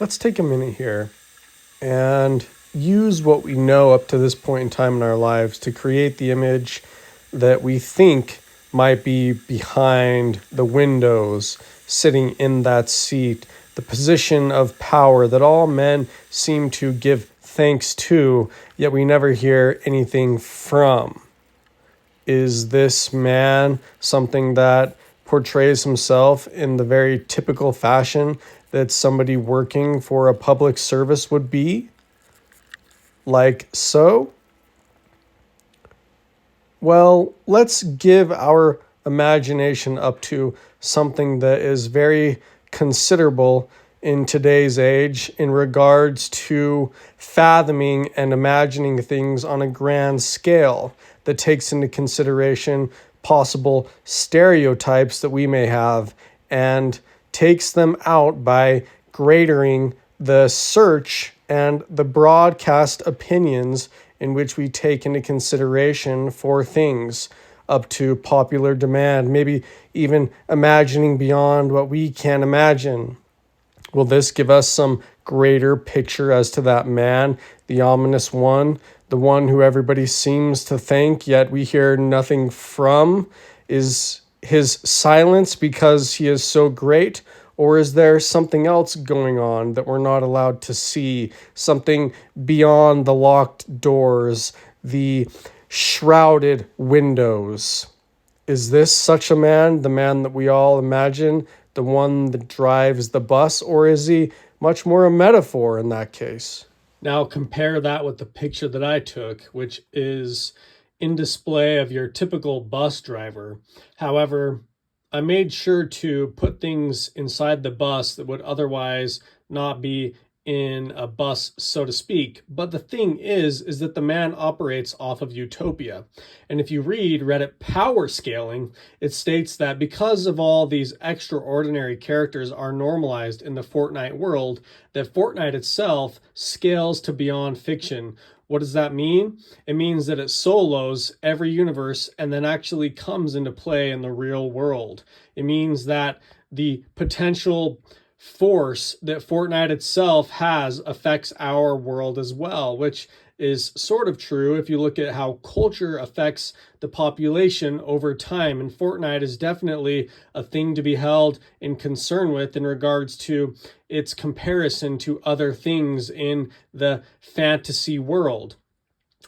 let's take a minute here and use what we know up to this point in time in our lives to create the image that we think might be behind the windows, sitting in that seat, the position of power that all men seem to give thanks to, yet we never hear anything from. Is this man something that portrays himself in the very typical fashion that somebody working for a public service would be? Like so? Well, let's give our imagination up to something that is very considerable in today's age in regards to fathoming and imagining things on a grand scale that takes into consideration possible stereotypes that we may have and takes them out by grading the search and the broadcast opinions in which we take into consideration for things up to popular demand, maybe even imagining beyond what we can imagine. Will this give us some greater picture as to that man, the ominous one, the one who everybody seems to thank, yet we hear nothing from? Is his silence because he is so great? Or is there something else going on that we're not allowed to see? Something beyond the locked doors, the shrouded windows? Is this such a man, the man that we all imagine, the one that drives the bus, or is he much more a metaphor in that case? Now compare that with the picture that I took, which is in display of your typical bus driver. However, I made sure to put things inside the bus that would otherwise not be in a bus, so to speak. But the thing is that the man operates off of utopia. And if you read Reddit power scaling, it states that because of all these extraordinary characters are normalized in the Fortnite world, that Fortnite itself scales to beyond fiction. What does that mean? It means that it solos every universe and then actually comes into play in the real world. It means that the potential force that Fortnite itself has affects our world as well, which is sort of true if you look at how culture affects the population over time. And Fortnite is definitely a thing to be held in concern with in regards to its comparison to other things in the fantasy world.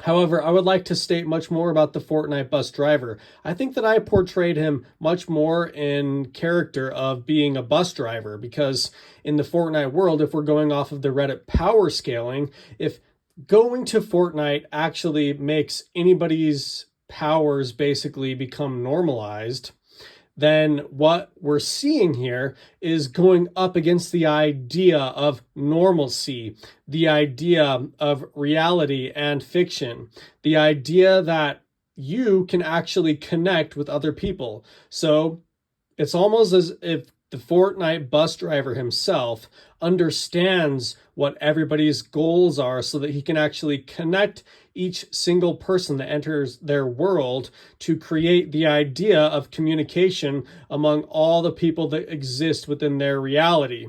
However, I would like to state much more about the Fortnite bus driver. I think that I portrayed him much more in character of being a bus driver, because in the Fortnite world, if we're going off of the Reddit power scaling, if going to Fortnite actually makes anybody's powers basically become normalized, then what we're seeing here is going up against the idea of normalcy, the idea of reality and fiction, the idea that you can actually connect with other people. So it's almost as if the Fortnite bus driver himself understands what everybody's goals are so that he can actually connect each single person that enters their world to create the idea of communication among all the people that exist within their reality,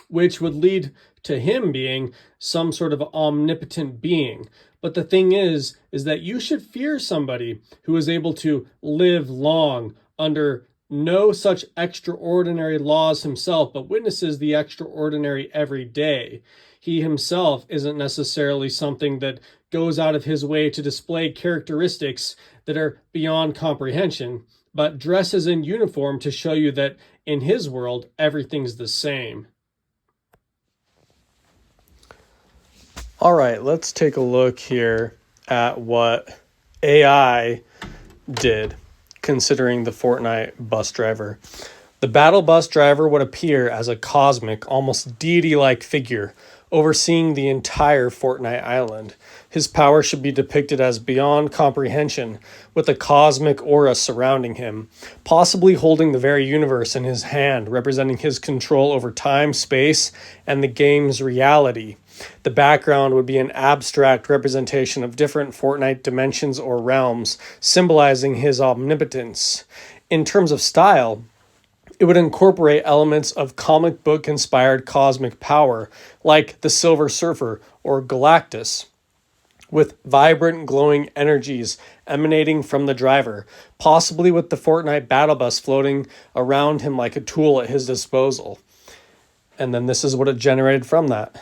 which would lead to him being some sort of omnipotent being. But the thing is that you should fear somebody who is able to live long under no such extraordinary laws himself, but witnesses the extraordinary every day. He himself isn't necessarily something that goes out of his way to display characteristics that are beyond comprehension, but dresses in uniform to show you that in his world, everything's the same. All right, let's take a look here at what AI did, considering the Fortnite bus driver. The battle bus driver would appear as a cosmic, almost deity-like figure, overseeing the entire Fortnite island. His power should be depicted as beyond comprehension, with a cosmic aura surrounding him, possibly holding the very universe in his hand, representing his control over time, space, and the game's reality. The background would be an abstract representation of different Fortnite dimensions or realms, symbolizing his omnipotence. In terms of style, It would incorporate elements of comic book inspired cosmic power, like the Silver Surfer or Galactus, with vibrant glowing energies emanating from the driver, possibly with the Fortnite battle bus floating around him like a tool at his disposal. And then this is what it generated from that.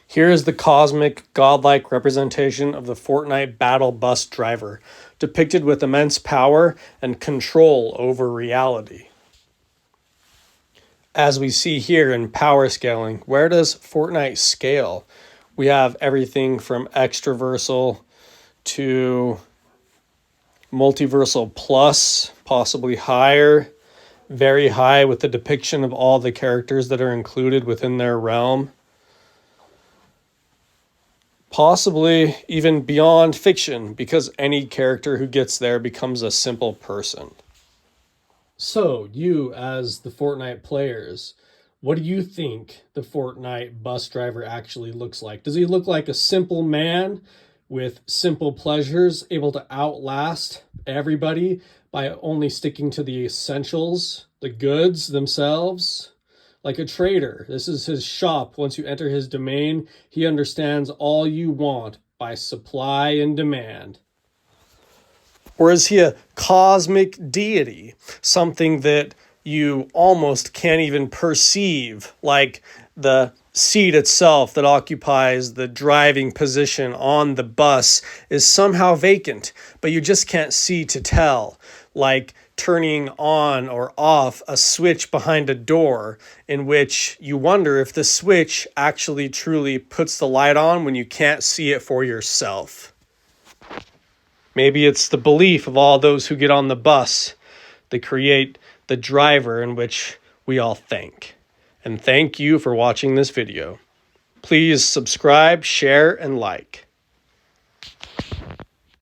Here is the cosmic, godlike representation of the Fortnite battle bus driver, depicted with immense power and control over reality. As we see here in power scaling, where does Fortnite scale? We have everything from extraversal to multiversal plus, possibly higher, very high with the depiction of all the characters that are included within their realm. Possibly even beyond fiction, because any character who gets there becomes a simple person. So, you as the Fortnite players, what do you think the Fortnite bus driver actually looks like? Does he look like a simple man with simple pleasures, able to outlast everybody by only sticking to the essentials, the goods themselves? Like a trader, this is his shop. Once you enter his domain, he understands all you want by supply and demand. Or is he a cosmic deity, something that you almost can't even perceive, like the seat itself that occupies the driving position on the bus is somehow vacant, but you just can't see to tell, like turning on or off a switch behind a door, in which you wonder if the switch actually truly puts the light on when you can't see it for yourself. Maybe it's the belief of all those who get on the bus that create the driver in which we all think. And thank you for watching this video. Please subscribe, share, and like.